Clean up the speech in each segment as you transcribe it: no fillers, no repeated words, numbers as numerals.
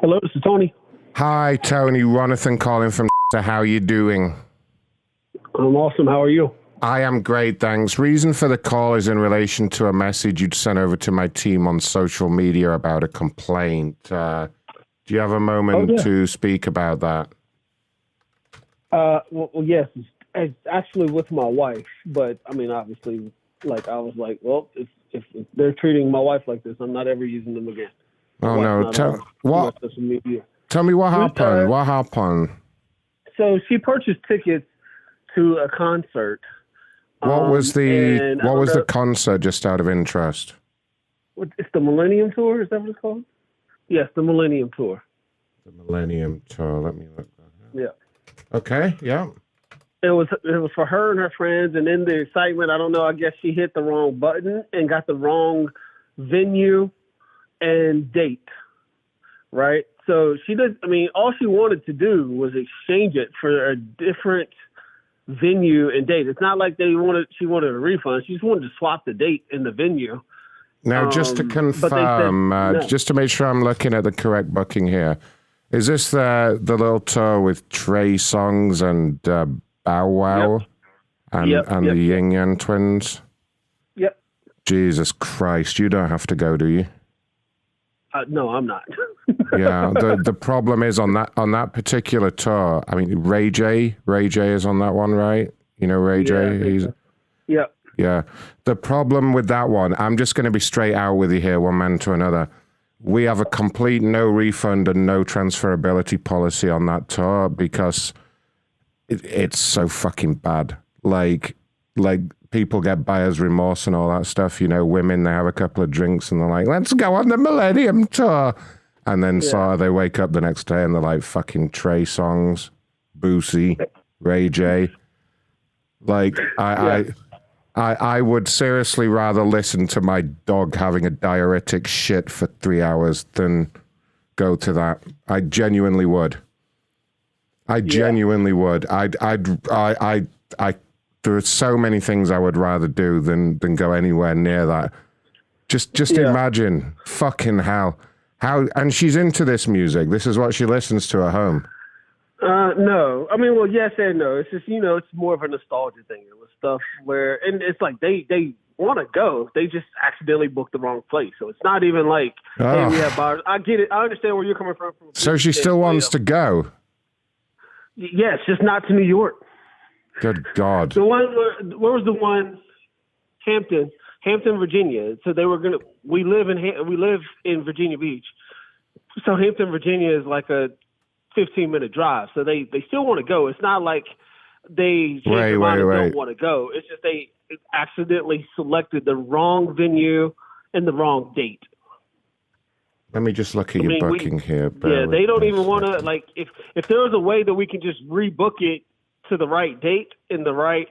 Hello, this is Tony. Hi, Tony. Ronathan calling from. How you doing? I'm awesome. How are you? I am great, thanks. Reason for the call is in relation to a message you'd sent over to my team on social media about a complaint. Do you have a moment to speak about that? Well, yes. It's actually with my wife, but I mean, obviously, like I was like, well, if they're treating my wife like this, I'm not ever using them again. Oh no! Tell me what happened. What happened? So she purchased tickets to a concert. What was the concert? Just out of interest. It's the Millennium Tour. Is that what it's called? Yes, the Millennium Tour. The Millennium Tour. Let me look. Yeah. Okay. Yeah. It was for her and her friends, and in the excitement, I don't know. I guess she hit the wrong button and got the wrong venue and date. Right. So she did. I mean, all she wanted to do was exchange it for a different venue and date. It's not like she wanted a refund. She just wanted to swap the date and the venue. Now, just to confirm, no. Just to make sure I'm looking at the correct booking here, is this the little tour with Trey Songz and Bow Wow and the Yin Yang Twins? Yep. Jesus Christ, you don't have to go, do you? No, I'm not. Yeah, the problem is on that particular tour. I mean, Ray J is on that one, right? You know Ray J. Yeah. The problem with that one, I'm just going to be straight out with you here, one man to another. We have a complete no refund and no transferability policy on that tour because it's so fucking bad. Like people get buyer's remorse and all that stuff. You know, women, they have a couple of drinks and they're like, let's go on the Millennium Tour. And then sort of they wake up the next day and they're like fucking Trey Songz, Boosie, Ray J. Like, I would seriously rather listen to my dog having a diuretic shit for 3 hours than go to that. I genuinely would. Genuinely would. There are so many things I would rather do than go anywhere near that. Just imagine, fucking hell. And she's into this music. This is what she listens to at home. No. I mean, well, yes and no. It's just, it's more of a nostalgia thing. It was stuff where, and it's like they want to go. They just accidentally booked the wrong place. So it's not even like, hey, we have bars. I get it. I understand where you're coming from. So she still wants to go? Yes, just not to New York. Good God. The one, where was the one? Hampton, Virginia. So they were gonna. We live in Virginia Beach. So Hampton, Virginia is like a 15-minute drive. So they still want to go. It's not like they don't want to go. It's just they accidentally selected the wrong venue and the wrong date. Let me just look at your booking here. Yeah, they don't even want to, like, if there was a way that we could just rebook it to the right date and the right,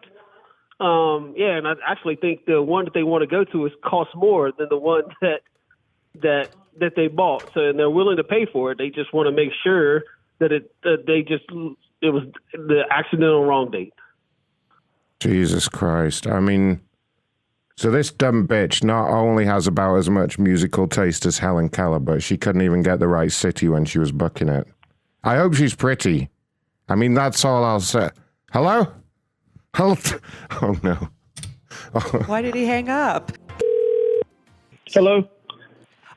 and I actually think the one that they want to go to costs more than the one that they bought. So, and they're willing to pay for it. They just want to make sure that it was the accidental wrong date. Jesus Christ. I mean, so this dumb bitch not only has about as much musical taste as Helen Keller, but she couldn't even get the right city when she was booking it. I hope she's pretty. I mean, that's all I'll say. Hello? Oh, no. Why did he hang up? Hello?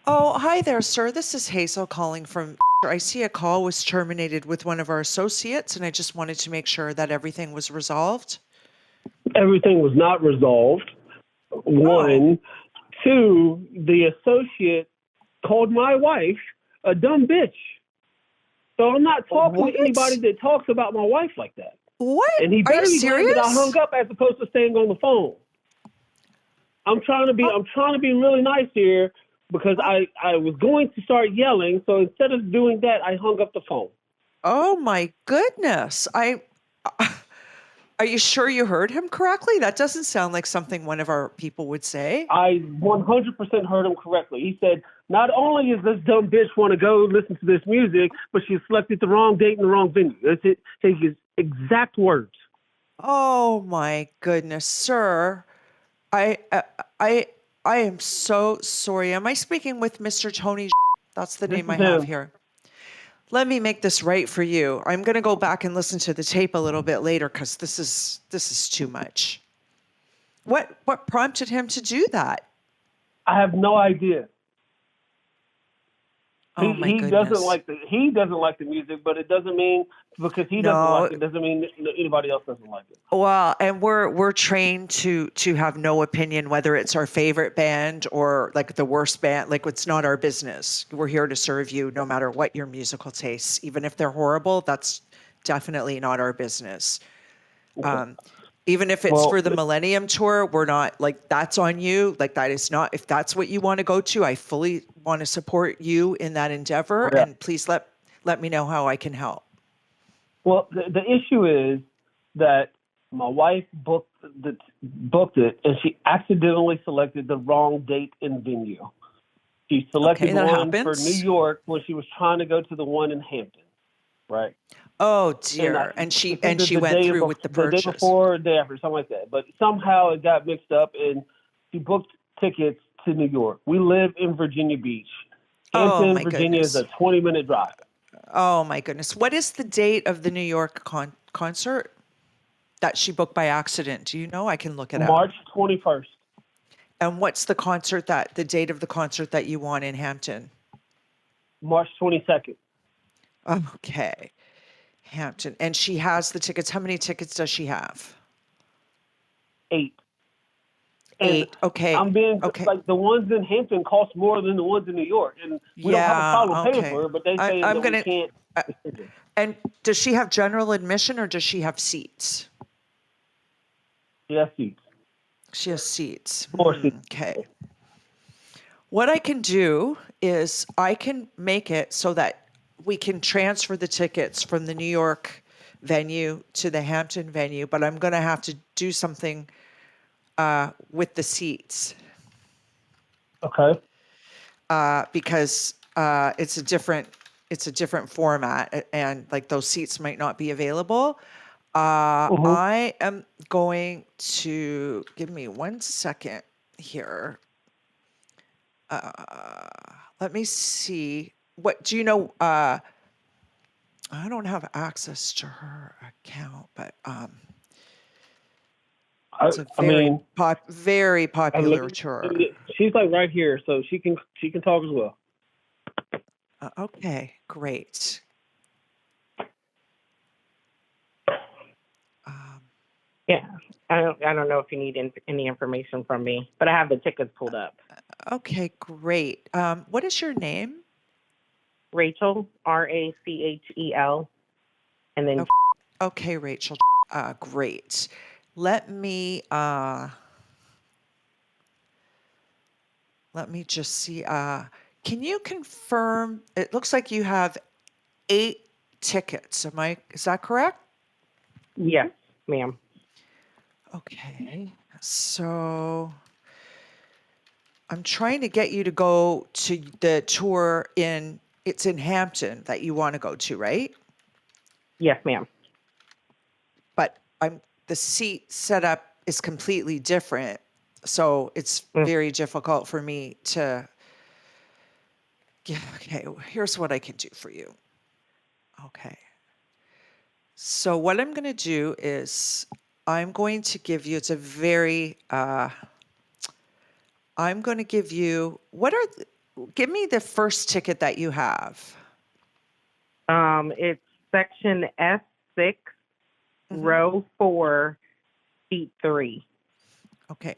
Oh, hi there, sir. This is Hazel calling from... I see a call was terminated with one of our associates, and I just wanted to make sure that everything was resolved. Everything was not resolved. One. Two, the associate called my wife a dumb bitch. So I'm not talking to anybody that talks about my wife like that. What? And he Are you serious? That I hung up as opposed to staying on the phone. I'm trying to be really nice here because I was going to start yelling. So instead of doing that, I hung up the phone. Oh my goodness. Are you sure you heard him correctly? That doesn't sound like something one of our people would say. I 100% heard him correctly. He said, not only is this dumb bitch want to go listen to this music, but she selected the wrong date and the wrong venue. That's it. His exact words. Oh my goodness, sir. I am so sorry. Am I speaking with Mr. Tony? That's the name I have here. let me make this right for you. I'm going to go back and listen to the tape a little bit later because this is too much. What prompted him to do that? I have no idea. Oh my He goodness. doesn't like the music, but it doesn't mean because he doesn't like it doesn't mean anybody else doesn't like it. Well, and we're trained to have no opinion whether it's our favorite band or like the worst band. Like, it's not our business. We're here to serve you no matter what your musical tastes. Even if they're horrible, that's definitely not our business. Okay. Even if it's for the Millennium Tour, we're not like, that's on you. Like, that is not, if that's what you want to go to, I fully want to support you in that endeavor. Yeah. And please let me know how I can help. Well, the issue is that my wife booked it, and she accidentally selected the wrong date and venue. She selected one for New York when she was trying to go to the one in Hampton, right? Oh dear! And she went through with the purchase. The day before, or the day after, something like that. But somehow it got mixed up, and she booked tickets to New York. We live in Virginia Beach. Hampton, Virginia is a 20-minute drive. Oh my goodness! What is the date of the New York concert that she booked by accident? Do you know? I can look it up. March 21st. And what's the date of the concert that you want in Hampton? March 22nd. Okay. Hampton. And she has the tickets. How many tickets does she have? 8. 8. Okay. Like the ones in Hampton cost more than the ones in New York, and we don't have a problem paying for it. But they say we can't. And does she have general admission or does she have seats? She has seats. She has seats. More seats. Okay. What I can do is I can make it so that we can transfer the tickets from the New York venue to the Hampton venue, but I'm going to have to do something with the seats. Okay. Because it's a different format, and like those seats might not be available. I am going to give me 1 second here. Let me see. What do you know? I don't have access to her account, but it's a very popular tour. She's like right here, so she can talk as well. Okay, great. Yeah, I don't know if you need any information from me, but I have the tickets pulled up. Okay, great. What is your name? Rachel, Rachel, and then. Okay, Rachel. Great. Let me just see. Can you confirm? It looks like you have 8 tickets. Is that correct? Yes, ma'am. Okay. So I'm trying to get you to go to the tour it's in Hampton that you want to go to, right? Yes, ma'am. But the seat setup is completely different. So it's very difficult for me to okay, here's what I can do for you. Okay. So what I'm going to do is I'm going to give you, it's a very, I'm going to give you, give me the first ticket that you have. It's section S6, row 4, seat 3. Okay.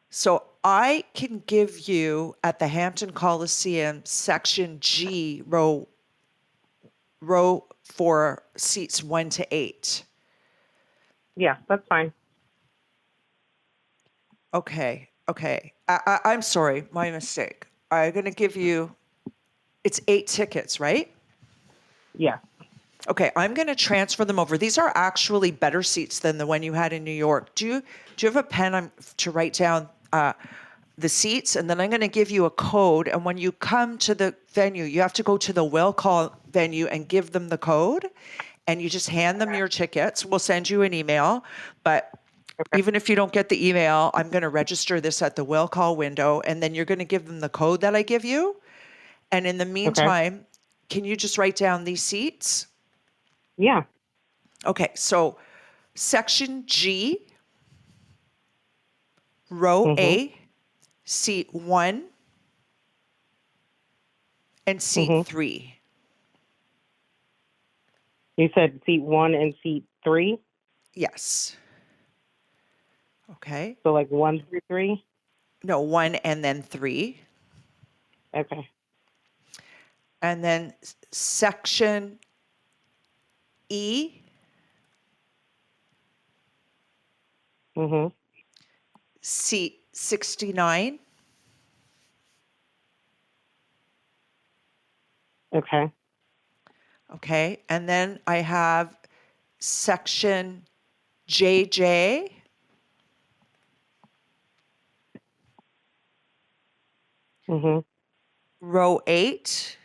So I can give you at the Hampton Coliseum, section G, row 4, seats 1 to 8. Yeah, that's fine. Okay. I'm sorry, my mistake. I'm going to give you, it's 8 tickets, right? Yeah. Okay, I'm going to transfer them over. These are actually better seats than the one you had in New York. Do you have a pen to write down the seats? And then I'm going to give you a code. And when you come to the venue, you have to go to the will call venue and give them the code. And you just hand them your tickets. We'll send you an email. But even if you don't get the email, I'm going to register this at the will call window. And then you're going to give them the code that I give you. And in the meantime, can you just write down these seats? Yeah. Okay, so section G, row A, seat 1, and seat 3. You said seat 1 and seat 3? Yes. Okay. So like 1 through 3? No, 1 and then 3. Okay. And then section E, seat 69. Okay. Okay. And then I have section JJ. Row 8,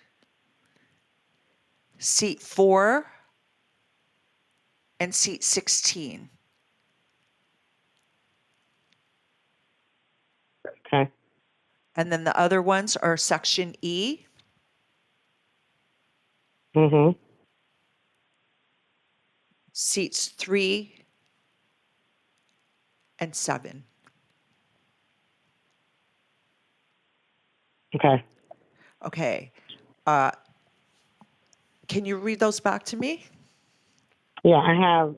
seat 4, and seat 16. Okay. And then the other ones are section E, seats 3 and 7. Okay. Okay. Can you read those back to me? Yeah, I have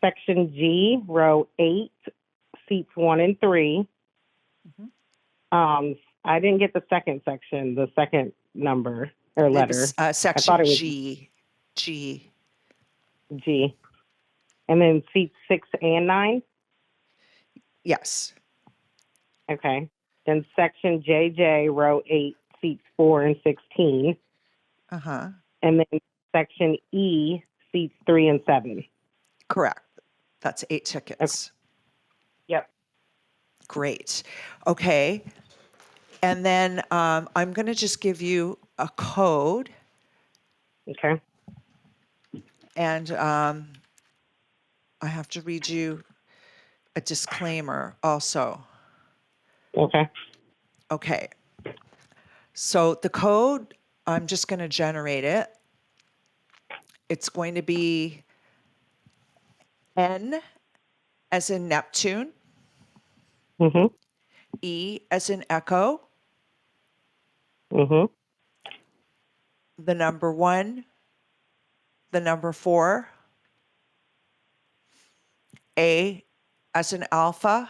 section G, row 8, seats 1 and 3. I didn't get the second section, the second number or letter. It was, section I thought it was G. G. And then seats 6 and 9? Yes. Okay. Then section JJ, row 8, seats 4 and 16. Uh-huh. And then section E, seats 3 and 7. Correct. That's 8 tickets. Okay. Yep. Great. Okay. And then I'm going to just give you a code. Okay. And I have to read you a disclaimer also. Okay. Okay. So the code, I'm just going to generate it. It's going to be N as in Neptune, E as in Echo, the number 1, the number 4, A as in Alpha,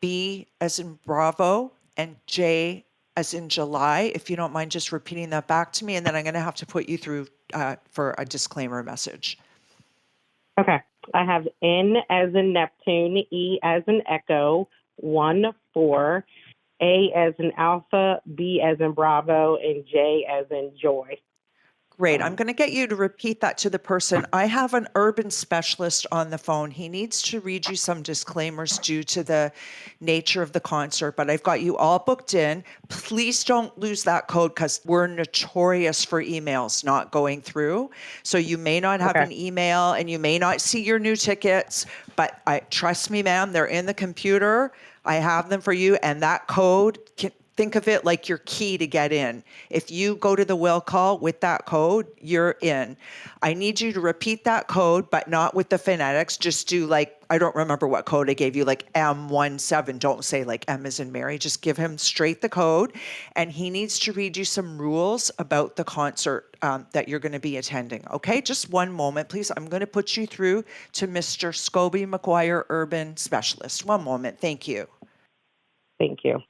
B as in Bravo, and J as in July. If you don't mind just repeating that back to me, and then I'm going to have to put you through for a disclaimer message. Okay. I have N as in Neptune, E as in Echo, 1, 4, A as in Alpha, B as in Bravo, and J as in Joy. Great. I'm going to get you to repeat that to the person. I have an urban specialist on the phone. He needs to read you some disclaimers due to the nature of the concert, but I've got you all booked in. Please don't lose that code because we're notorious for emails not going through. So you may not have an email and you may not see your new tickets, but trust me, ma'am, they're in the computer. I have them for you, and that code think of it like your key to get in. If you go to the will call with that code, you're in. I need you to repeat that code, but not with the phonetics. Just do I don't remember what code I gave you, like M17. Don't say like M as in Mary. Just give him straight the code. And he needs to read you some rules about the concert that you're going to be attending. Okay, just one moment, please. I'm going to put you through to Mr. Scobie McGuire, Urban Specialist. One moment. Thank you. Thank you.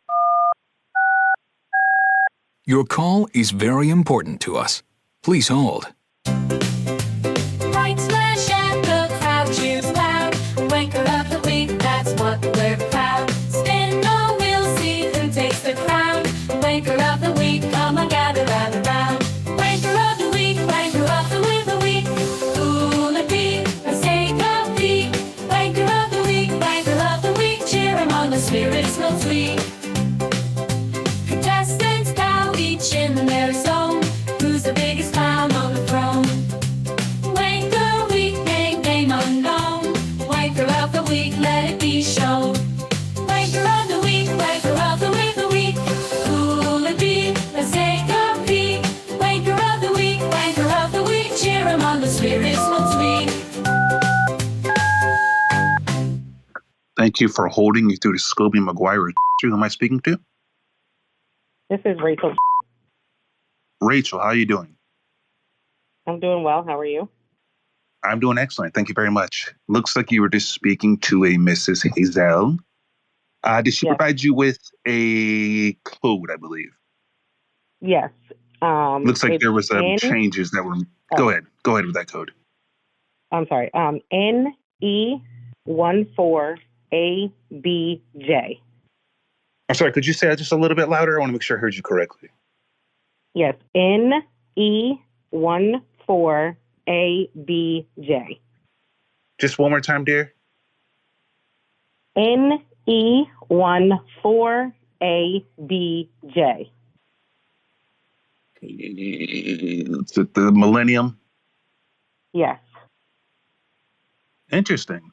Your call is very important to us. Please hold. Right slash at the crowd, cheers loud. Wanker of the week, that's what we're proud. Spin the wheel, see who takes the crown. Wanker of the week, come on, gather round around. Wanker of the week, wanker of the week. Who'll it be? Let's take a peek. Wanker of the week, wanker of the week. Cheer among the spirits will flee. Contestants bow each in their zone. Who's the biggest clown on the throne? you for holding you through to Scobie McGuire. Who am I speaking to? This is Rachel. Rachel, how are you doing? I'm doing well. How are you? I'm doing excellent. Thank you very much. Looks like you were just speaking to a Mrs. Hazel. Did she Yes. provide you with a code, I believe? Yes. Looks like it's there was some N- changes that were... Oh. Go ahead. Go ahead with that code. I'm sorry. NE14ABJ. I'm sorry, could you say that just a little bit louder? I want to make sure I heard you correctly. Yes. NE14ABJ. Just one more time, dear. NE14ABJ. It's the Millennium. Yes. Interesting.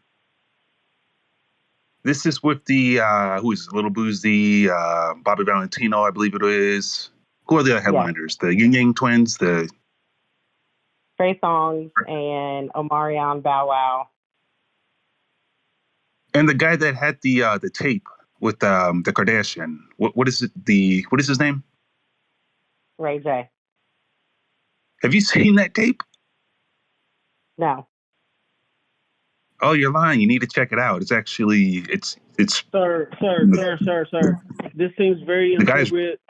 This is with the, who is it? Little Boozy, Bobby Valentino, I believe it is. Who are the other headliners? The Yin Yang Twins, the... Trey Songz and Omarion Bow Wow. And the guy that had the tape with the Kardashian. What is it? What is his name? Ray J. Have you seen that tape? No. Oh, you're lying. You need to check it out. It's actually it's. Sir. This seems very The guy's- inappropriate.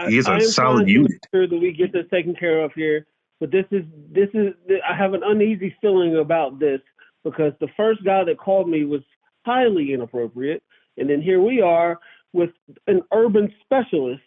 He is I a am solid trying to unit. make sure that we get this taken care of here. But this is. I have an uneasy feeling about this because the first guy that called me was highly inappropriate, and then here we are with an urban specialist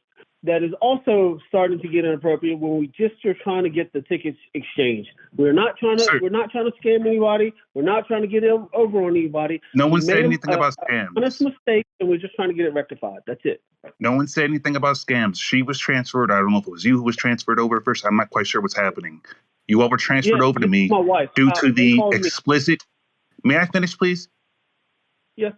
that is also starting to get inappropriate when we just are trying to get the tickets exchanged. We're not trying to scam anybody. We're not trying to get over on anybody. No one said made anything about scams. Honest mistake, and we're just trying to get it rectified. That's it. No one said anything about scams. She was transferred. I don't know if it was you who was transferred over first. I'm not quite sure what's happening. You all were transferred over to me my wife. due to They the called me. explicit. May I finish, please? Yes.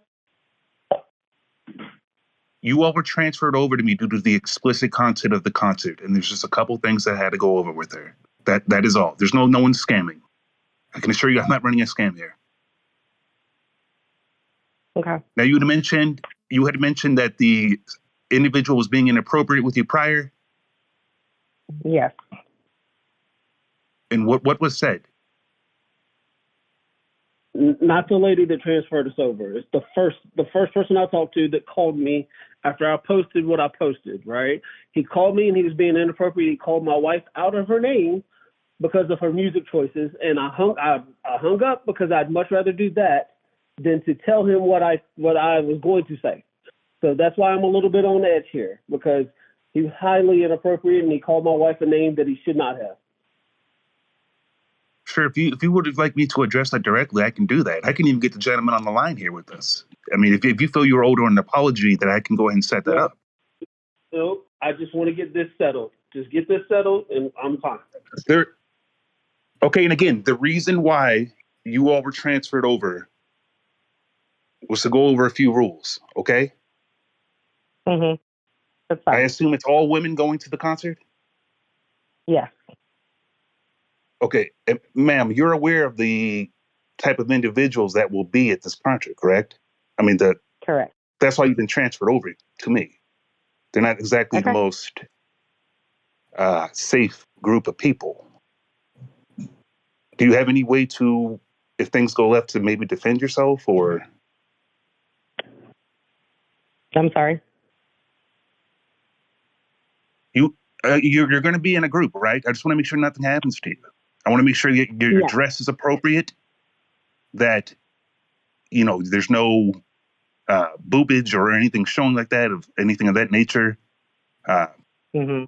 You all were transferred over to me due to the explicit content of the concert, and there's just a couple things that I had to go over with her. That is all. There's no one scamming. I can assure you, I'm not running a scam here. Okay. Now, you had mentioned that the individual was being inappropriate with you prior, Yes. and what was said? Not the lady that transferred us over. It's the first person I talked to that called me after I posted what I posted, right? He called me and he was being inappropriate. He called my wife out of her name because of her music choices, and I hung up because I'd much rather do that than to tell him what I was going to say. So that's why I'm a little bit on edge here, because he was highly inappropriate and he called my wife a name that he should not have. Sure, if you would like me to address that directly, I can do that. I can even get the gentleman on the line here with us. I mean, if you feel you're owed an apology, then I can go ahead and set that up. No, I just want to get this settled. Just get this settled, and I'm fine. Okay, and again, the reason why you all were transferred over was to go over a few rules, okay? Mm-hmm. That's fine. I assume it's all women going to the concert? Yes. Okay, ma'am, you're aware of the type of individuals that will be at this concert, correct? I mean, Correct. that's why you've been transferred over to me. They're not exactly the Okay. most safe group of people. Do you have any way to, if things go left, to maybe defend yourself, or? I'm sorry. You're going to be in a group, right? I just want to make sure nothing happens to you. I want to make sure your dress is appropriate, that, there's no boobage or anything showing like that, of anything of that nature. Mm-hmm.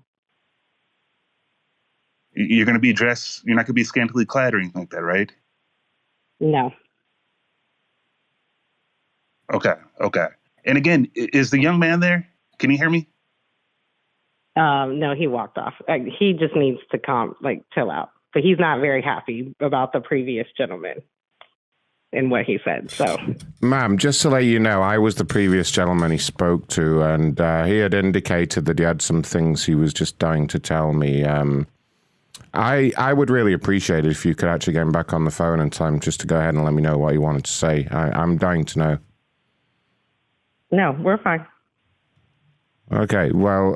You're going to be dressed, you're not going to be scantily clad or anything like that, right? No. Okay. And again, is the young man there? Can you hear me? No, he walked off. He just needs to chill out. But he's not very happy about the previous gentleman and what he said. So, ma'am, just to let you know, I was the previous gentleman he spoke to, and he had indicated that he had some things he was just dying to tell me. I would really appreciate it if you could actually get him back on the phone in time just to go ahead and let me know what you wanted to say. I'm dying to know. No, we're fine. Okay, well,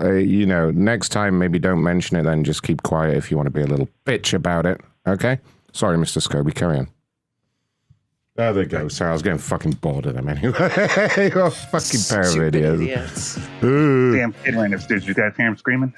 next time maybe don't mention it then. Just keep quiet if you want to be a little bitch about it. Okay? Sorry, Mr. Scobie, carry on. There they go. Sorry, I was getting fucking bored of them anyway. You're a fucking pair of idiots. Damn kid ran upstairs. You guys hear him screaming?